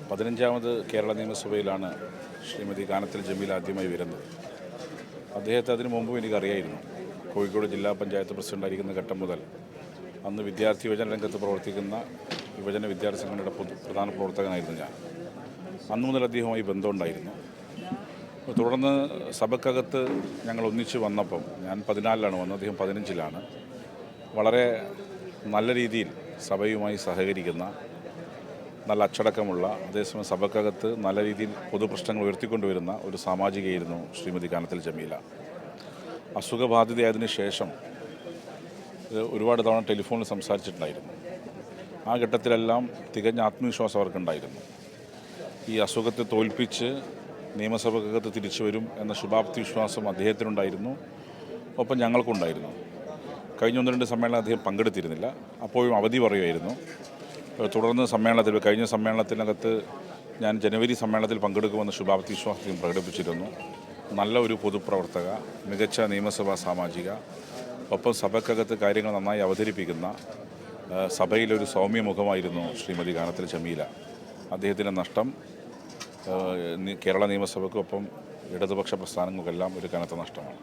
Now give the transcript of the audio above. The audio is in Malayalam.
15ാമത് കേരള നിയമസഭയിലാണ് ശ്രീമതി കാനത്തിൽ ജമീല ആദ്യമായി വരുന്നത്. അദ്ദേഹത്തെ അതിനു മുമ്പും എനിക്കറിയായിരുന്നു. കോഴിക്കോട് ജില്ലാ പഞ്ചായത്ത് പ്രസിഡൻ്റായിരിക്കുന്ന ഘട്ടം മുതൽ അന്ന് വിദ്യാർത്ഥി യുവജന രംഗത്ത് പ്രവർത്തിക്കുന്ന യുവജന വിദ്യാർത്ഥി സംഘടനയുടെ പ്രധാന പ്രവർത്തകനായിരുന്നു ഞാൻ. അന്നു മുതൽ അദ്ദേഹവുമായി ബന്ധമുണ്ടായിരുന്നു. തുടർന്ന് സഭക്കകത്ത് ഞങ്ങൾ ഒന്നിച്ച് വന്നപ്പം ഞാൻ 14ലാണ് വന്നത്, അദ്ദേഹം 15ലാണ്. വളരെ നല്ല രീതിയിൽ സഭയുമായി സഹകരിക്കുന്ന, നല്ല അച്ചടക്കമുള്ള, അതേസമയം സഭക്കകത്ത് നല്ല രീതിയിൽ പൊതുപ്രശ്നങ്ങൾ ഉയർത്തിക്കൊണ്ടുവരുന്ന ഒരു സാമാജികയായിരുന്നു ശ്രീമതി കാനത്തിൽ ജമീല. അസുഖബാധിതയായതിനു ശേഷം ഒരുപാട് തവണ ടെലിഫോണിൽ സംസാരിച്ചിട്ടുണ്ടായിരുന്നു. ആ ഘട്ടത്തിലെല്ലാം തികഞ്ഞ ആത്മവിശ്വാസം അവർക്കുണ്ടായിരുന്നു. ഈ അസുഖത്തെ തോൽപ്പിച്ച് നിയമസഭക്കകത്ത് തിരിച്ചു വരും എന്ന ശുഭാപ്തി വിശ്വാസം അദ്ദേഹത്തിനുണ്ടായിരുന്നു, ഒപ്പം ഞങ്ങൾക്കുണ്ടായിരുന്നു. കഴിഞ്ഞ 1-2 സമ്മേളനം അദ്ദേഹം പങ്കെടുത്തിരുന്നില്ല, അപ്പോഴും അവധി പറയുമായിരുന്നു. തുടർന്ന് കഴിഞ്ഞ സമ്മേളനത്തിനകത്ത് ഞാൻ ജനുവരി സമ്മേളനത്തിൽ പങ്കെടുക്കുമെന്ന ശുഭാപ്തി വിശ്വാസം പ്രകടിപ്പിച്ചിരുന്നു. നല്ല ഒരു പൊതുപ്രവർത്തക, മികച്ച നിയമസഭാ സാമാജിക, ഒപ്പം സഭക്കകത്ത് കാര്യങ്ങൾ നന്നായി അവതരിപ്പിക്കുന്ന സഭയിലൊരു സൗമ്യമുഖമായിരുന്നു ശ്രീമതി കാനത്തിൽ ജമീല. അദ്ദേഹത്തിൻ്റെ നഷ്ടം കേരള നിയമസഭയ്ക്കൊപ്പം ഇടതുപക്ഷ പ്രസ്ഥാനങ്ങൾക്കെല്ലാം ഒരു കനത്ത നഷ്ടമാണ്.